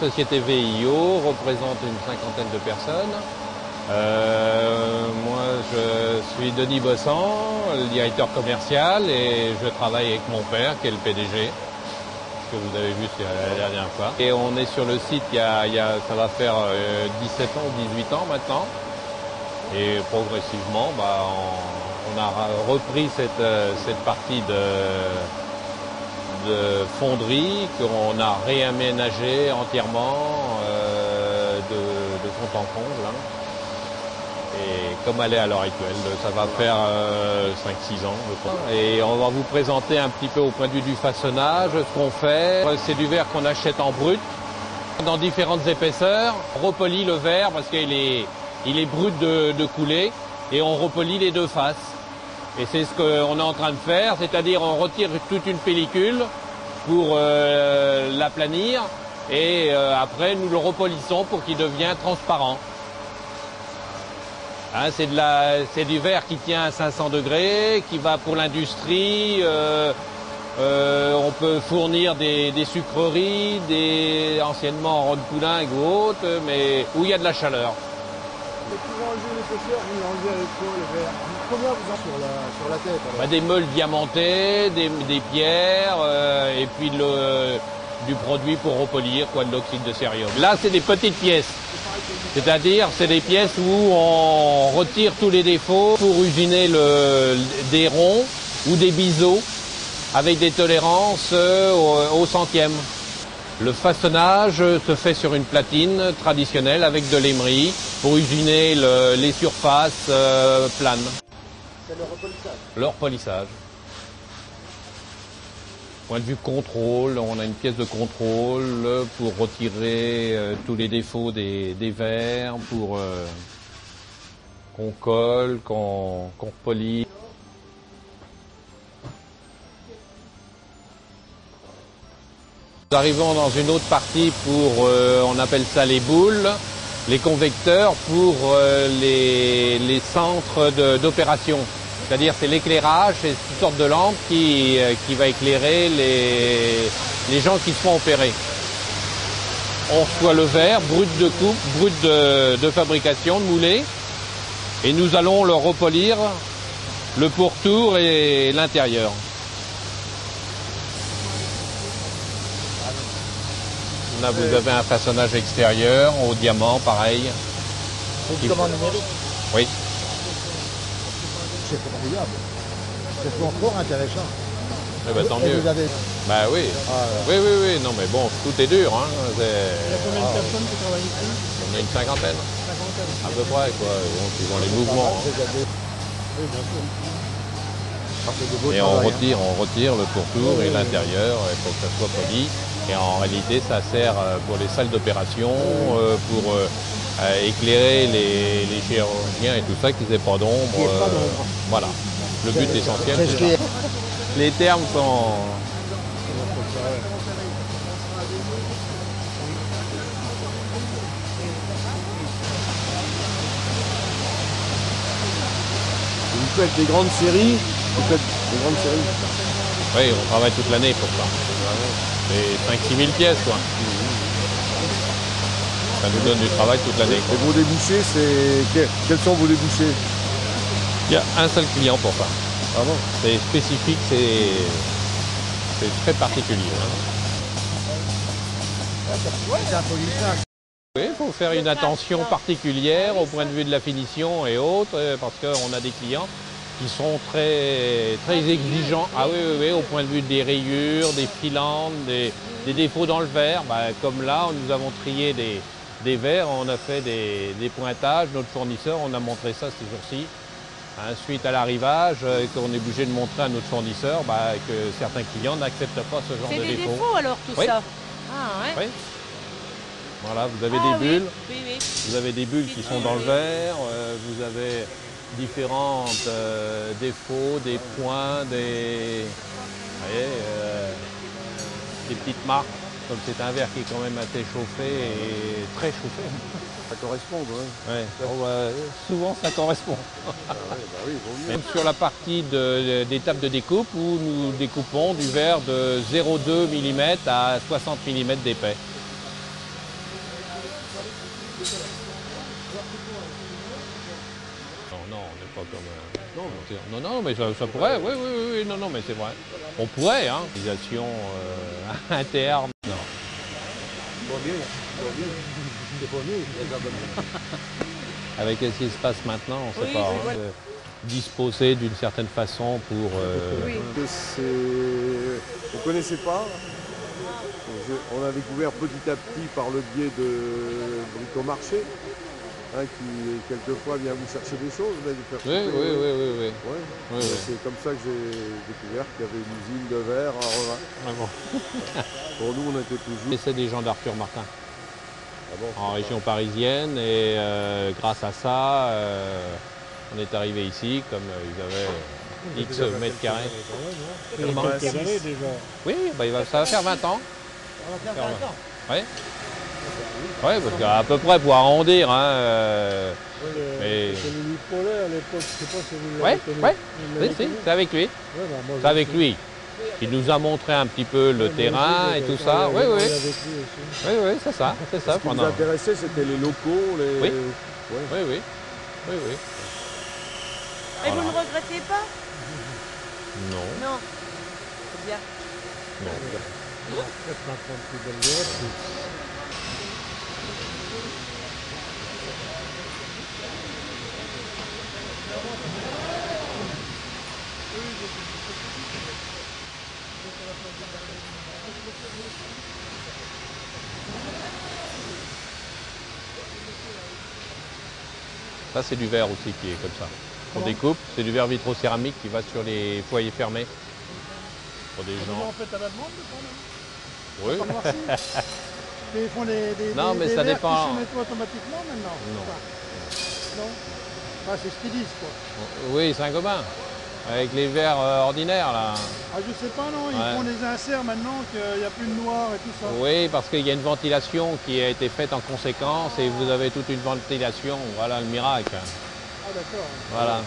société VIO représente une cinquantaine de personnes. Moi, je suis Denis Bossan, le directeur commercial, et je travaille avec mon père, qui est le PDG, que vous avez vu la dernière fois. Et on est sur le site, ça va faire 17 ans ou 18 ans maintenant. Et progressivement, on a repris cette partie de fonderie qu'on a réaménagée entièrement de fond en comble. Hein. Et comme elle est à l'heure actuelle, ça va faire 5-6 ans, je crois. Et on va vous présenter un petit peu au point de vue du façonnage, ce qu'on fait. C'est du verre qu'on achète en brut, dans différentes épaisseurs. On repolit le verre parce qu'il est brut de couler, et on repolit les deux faces. Et c'est ce qu'on est en train de faire, c'est-à-dire on retire toute une pellicule pour l'aplanir, et après nous le repolissons pour qu'il devienne transparent. Hein, c'est du verre qui tient à 500 degrés, qui va pour l'industrie. On peut fournir des sucreries, anciennement ronde poulenc ou autres, mais où il y a de la chaleur. Mais pour enlever l'épaisseur, vous l'enlevez avec quoi le verre? Combien vous en sur la tête alors? Des meules diamantés, des pierres, et puis du produit pour repolir, de l'oxyde de cérium. Là, c'est des petites pièces. C'est-à-dire, c'est des pièces où on retire tous les défauts pour usiner des ronds ou des biseaux avec des tolérances au centième. Le façonnage se fait sur une platine traditionnelle avec de l'émery pour usiner les surfaces planes. C'est le repolissage. Le repolissage. Point de vue contrôle, on a une pièce de contrôle pour retirer tous les défauts des verres, pour qu'on colle, qu'on repolie. Nous arrivons dans une autre partie pour, on appelle ça les boules, les convecteurs pour les centres d'opération. C'est-à-dire c'est l'éclairage, c'est une sorte de lampe qui va éclairer les gens qui se font opérer. On reçoit le verre, brut de coupe, brut de fabrication, de moulé, et nous allons le repolir, le pourtour et l'intérieur. Là, vous avez un façonnage extérieur au diamant, pareil. C'est comment numérique? Oui. C'est formidable. C'est fort intéressant. Eh ben, tant mieux. Vous avez... Bah oui. Oui. Non, mais bon, tout est dur. Hein. Il y a combien de personnes qui travaillent ici? On a une cinquantaine. À peu près, quoi. Donc, ils ont les mouvements. Oui, bien sûr. Et on retire le pourtour et l'intérieur pour que ça soit poli. Et en réalité, ça sert pour les salles d'opération, pour éclairer les chirurgiens et tout ça, qu'ils n'aient pas d'ombre. Voilà. Le but essentiel, c'est ça. Les termes sont... Vous faites des grandes séries. Oui, on travaille toute l'année pour ça. C'est 5-6 000 pièces, quoi. Ça nous donne du travail toute l'année. Et vos débouchés, quels sont vos débouchés? Il y a un seul client pour ça. Ah bon? C'est spécifique, c'est très particulier. Hein. C'est un polissage. Oui, il faut faire une attention particulière au point de vue de la finition et autres, parce qu'on a des clients qui sont très exigeants. Ah oui, au point de vue des rayures, des filantes, des défauts dans le verre. Comme là, nous avons trié des verres, on a fait des pointages. Notre fournisseur, on a montré ça ces jours-ci. Suite à l'arrivage, qu'on est obligé de montrer à notre fournisseur que certains clients n'acceptent pas ce genre de défauts. C'est des défauts alors tout ça? Ah ouais. Oui. Voilà, vous avez des bulles. Oui. Vous avez des bulles qui sont dans le verre. Vous avez différents défauts, des points, des petites marques. Comme c'est un verre qui est quand même assez chauffé et très chauffé. Ça correspond, ouais. Ouais. Souvent, ça correspond. Oui, vaut mieux. Même sur la partie d'étape de découpe où nous découpons du verre de 0,2 mm à 60 mm d'épais. non, on n'est pas comme... Non, non, mais ça pourrait, oui, non, mais c'est vrai. On pourrait, hein. Utilisation interne, non. Pas bien. C'est pas mieux, il y a de la bonne. Avec ce qui se passe maintenant, on ne sait Oui, pas. c'est Hein, vrai. disposer d'une certaine façon pour... Oui. On ne connaissait pas. On a découvert petit à petit par le biais de Bricomarché, hein, qui quelquefois vient vous chercher des choses. Mais de faire Oui. Ouais. Oui. C'est comme ça que j'ai découvert qu'il y avait une usine de verre à Revin. Ah bon. Pour nous, on était toujours... Et c'est des gens d'Arthur Martin, Ah bon, en région parisienne, et grâce à ça, on est arrivé ici, comme ils avaient X mètres carrés. Il y a Comment quelques années déjà. Oui, bah, ça va faire 20 ans. Ça va faire 20 ans. Oui. Oui, parce qu'à peu près pour arrondir. Hein, C'est Louis Paulet à l'époque, je ne sais pas si vous Oui, l'avez connu. Vous l'avez si, connu c'est avec lui. Ouais, bah, moi, C'est avec lui. Il nous a montré un petit peu le terrain et tout ça. Oui. Avec lui aussi. Oui, c'est ça. Ce qui nous intéressait, c'était les locaux, les... Oui. Ouais. Oui. Et vous ne regrettez pas? Non. Non. C'est bien. Peut-être maintenant plus belle lurette. Ça, c'est du verre aussi qui est comme ça. On découpe, c'est du verre vitrocéramique qui va sur les foyers fermés. Pour des Comment gens. on fait à la demande quand même? Oui. Pas noirci. Ils font des Non, mais des ça verres dépend. qui se nettoient automatiquement maintenant? Non. Non. Ah, c'est ce qu'ils disent quoi. Oui, Saint-Gobain. Avec les verres ordinaires là. Ah, je sais pas, non, ils Ouais. font des inserts maintenant qu'il n'y a plus de noir et tout ça. Oui, parce qu'il y a une ventilation qui a été faite en conséquence et vous avez toute une ventilation. Voilà le miracle. Ah, d'accord. Voilà.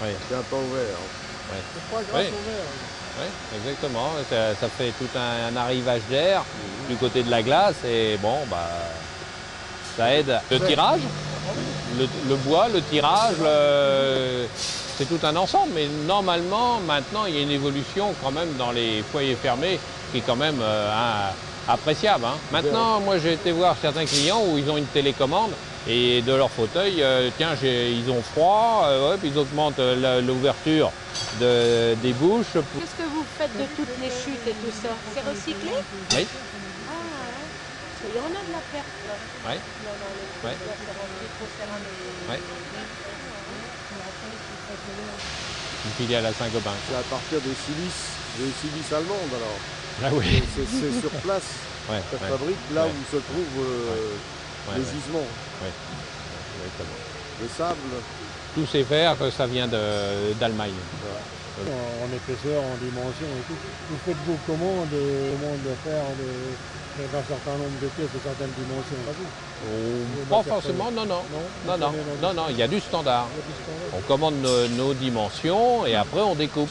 Oui, C'est un peu ouvert. C'est pas grâce Oui. au verre. oui, exactement. Ça fait tout un arrivage d'air du côté de la glace et bon, bah, ça aide. Le tirage, le bois, le tirage, c'est tout un ensemble. Mais normalement, maintenant, il y a une évolution quand même dans les foyers fermés qui est quand même appréciable. Hein. Maintenant, moi, j'ai été voir certains clients où ils ont une télécommande et de leur fauteuil, ils ont froid, puis ils augmentent l'ouverture des bouches. Qu'est-ce que vous faites de toutes les chutes et tout ça? C'est recyclé? Oui, Ah, ouais. Il y en a de la perte là. oui, Non, Ouais. vitrocéramique. oui. Une filiale à Saint-Gobain. C'est à partir des silices allemandes alors. Ah oui. C'est sur place. Ouais, Ça ouais, fabrique là ouais. où se trouvent ouais, les ouais. gisements. Exactement. Le sable. Tous ces verres, ça vient d'Allemagne. En épaisseur, en dimension et tout. Vous faites vos commandes de faire d'un certain nombre de pièces, de certaines dimensions. Pas forcément, non, il y a du standard. On commande nos dimensions et après on découpe.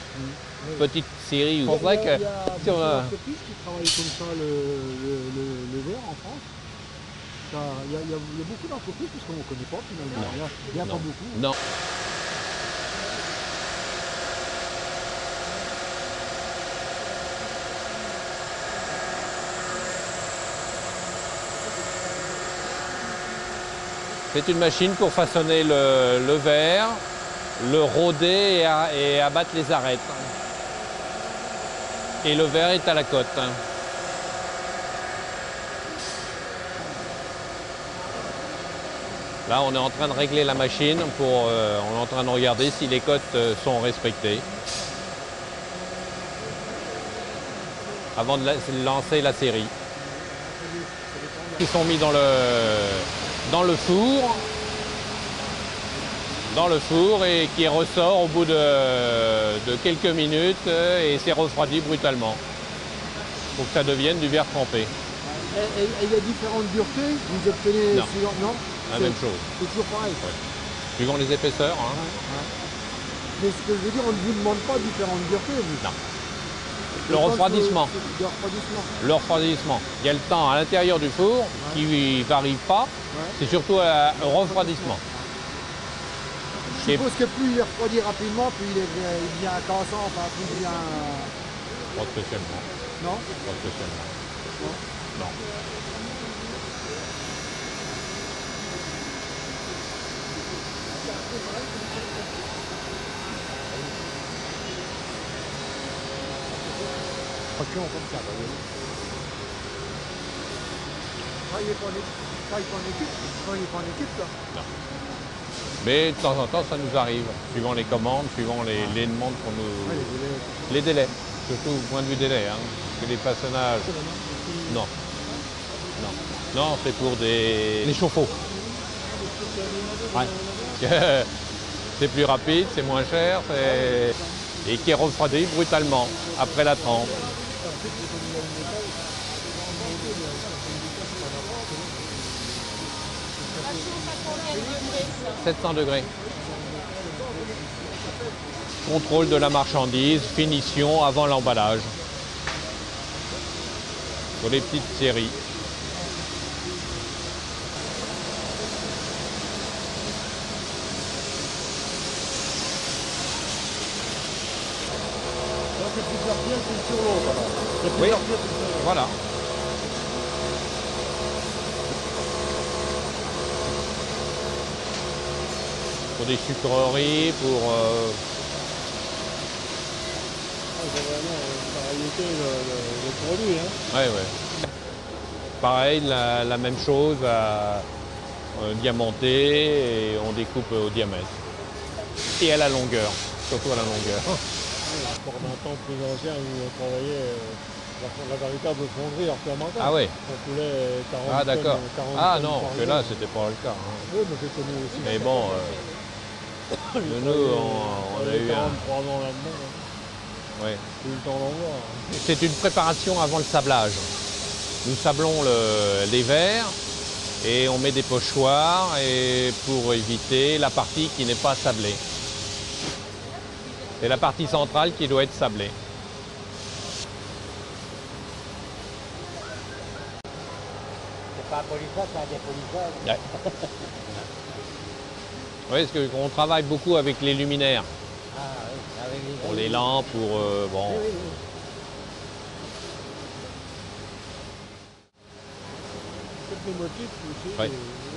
Petite série. C'est vrai que si on a... entreprises qui travaillent comme ça le verre en France. Il y a beaucoup d'entreprises parce qu'on ne connaît pas finalement. Il n'y a pas beaucoup. Non. C'est une machine pour façonner le verre, le rôder et abattre les arêtes. Et le verre est à la cote. Là, on est en train de régler la machine, on est en train de regarder si les cotes sont respectées. Avant de lancer la série. Ils sont mis dans le four et qui ressort au bout de quelques minutes et c'est refroidi brutalement pour que ça devienne du verre trempé. Et il y a différentes duretés, vous obtenez Non. suivant, non? La même chose. C'est toujours pareil. Suivant les épaisseurs. Hein. Mais ce que je veux dire, on ne vous demande pas différentes duretés, vous. Non. Le refroidissement. Le refroidissement. Le refroidissement. Il y a le temps à l'intérieur du four qui ne varie pas. Ouais. C'est surtout le refroidissement. Je suppose que plus il refroidit rapidement, plus il devient cassant, enfin plus il devient... Pas spécialement. Non? Pas spécialement. Non. Non. Comme ça, bah oui. Travaillez pas en équipe, là. Non. Mais de temps en temps, ça nous arrive, suivant les commandes, suivant les demandes qu'on nous... Ouais, les délais. Les délais, surtout au point de vue délai. Hein, parce que les façonnages... Non. Non. Non, c'est pour des chauffe-eau. Ouais. C'est plus rapide, c'est moins cher, et qui est refroidi brutalement après la trempe. 700 degrés. Contrôle de la marchandise, finition avant l'emballage. Pour les petites séries. C'est plusieurs pièces une sur l'autre alors. C'est Oui, plusieurs pièces une sur l'autre. voilà. Pour des sucreries, pour... C'est vraiment une variété de produits. Hein. Ouais, ouais. Pareil, la même chose, diamanté, et on découpe au diamètre. Et à la longueur, surtout à la longueur. Pour un temps plus ancien où on travaillait la véritable fonderie Arthur Martin. Ah ouais. On coulait 40 Ah d'accord. tonnes, 40 Ah tonnes non, par que jour. là, c'était pas le cas. Hein. Oui, mais c'est connu aussi. Mais bon, nous, on a eu 43 ans là-dedans. Hein. Ouais. J'ai eu le temps d'en voir. C'est une préparation avant le sablage. Nous sablons les verres et on met des pochoirs et pour éviter la partie qui n'est pas sablée. C'est la partie centrale qui doit être sablée. C'est pas un polissage, c'est un dépolissage. Ouais. Oui, parce qu'on travaille beaucoup avec les luminaires. Ah oui, avec les Pour les lampes, pour... bon. Oui, oui, oui. Quelques motifs aussi. Ouais.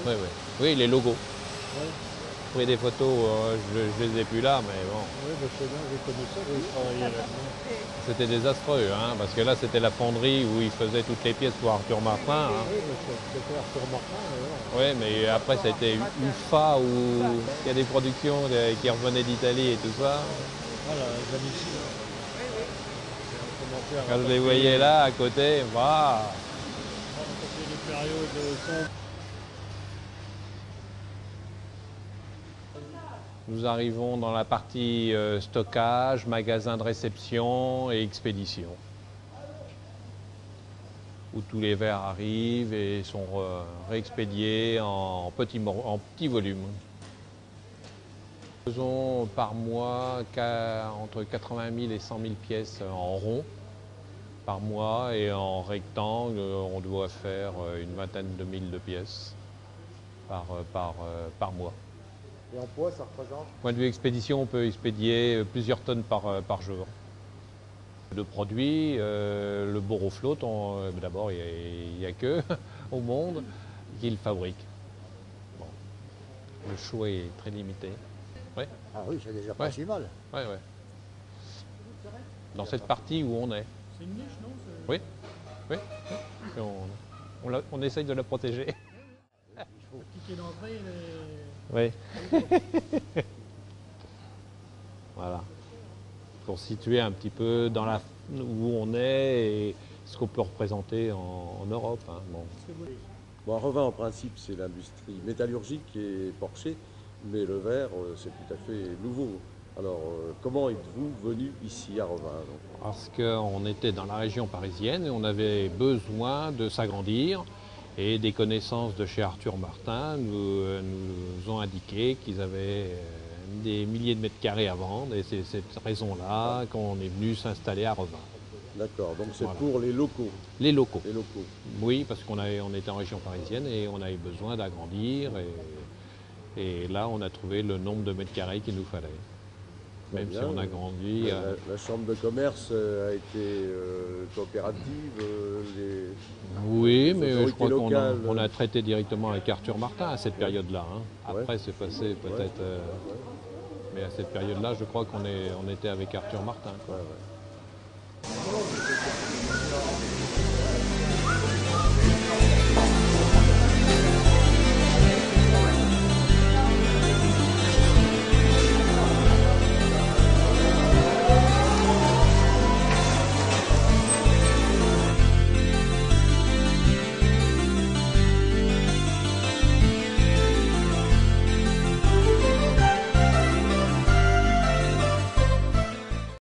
Oui, oui. Oui, les logos. Ouais. Oui, des photos, je les ai plus là, mais bon. Oui, ben, c'est bien, j'ai connu ça, j'ai travaillé là-dedans. C'était désastreux, hein, parce que là, c'était la fonderie où ils faisaient toutes les pièces pour Arthur Martin. Hein. Oui, mais c'était Arthur Martin, d'ailleurs. Oui, mais après, ça a été UFA, où il y a des productions qui revenaient d'Italie et tout ça. Voilà, les amis ici. Quand je les voyais là, à côté, waouh. C'était des périodes sombres. Nous arrivons dans la partie stockage, magasin de réception et expédition. Où tous les verres arrivent et sont réexpédiés en petits volumes. Nous faisons par mois entre 80 000 et 100 000 pièces en rond par mois et en rectangle, on doit faire une vingtaine de mille de pièces par mois. Et en poids, ça représente? Point de vue expédition, on peut expédier plusieurs tonnes par jour. De produits, le Borofloat, d'abord, il n'y a que au monde qui le fabrique. Bon. Le choix est très limité. Ouais. Ah oui, c'est déjà pas Ouais. si mal. Ouais, ouais. Dans cette partie où on est. C'est une niche, non? Oui, oui. Et on essaye de la protéger. Le ticket d'entrée, Oui. Voilà. Pour situer un petit peu dans où on est et ce qu'on peut représenter en Europe. Hein. Bon. Bon, à Revin, en principe, c'est l'industrie métallurgique et porchée, mais le verre, c'est tout à fait nouveau. Alors, comment êtes-vous venu ici à Revin donc? Parce qu'on était dans la région parisienne et on avait besoin de s'agrandir. Et des connaissances de chez Arthur Martin nous ont indiqué qu'ils avaient des milliers de mètres carrés à vendre. Et c'est cette raison-là qu'on est venu s'installer à Revin. D'accord, donc c'est Voilà. pour les locaux. Les locaux. Les locaux. Oui, parce on était en région parisienne et on avait besoin d'agrandir. Et là, on a trouvé le nombre de mètres carrés qu'il nous fallait. Même si bien. on a grandi. La chambre de commerce a été coopérative. Oui, les mais je autorités crois qu'on locales, on a traité directement avec Arthur Martin à cette période-là. Hein. Ouais. Après, c'est passé peut-être. Mais à cette période-là, je crois on était avec Arthur Martin. Quoi. Ouais, ouais.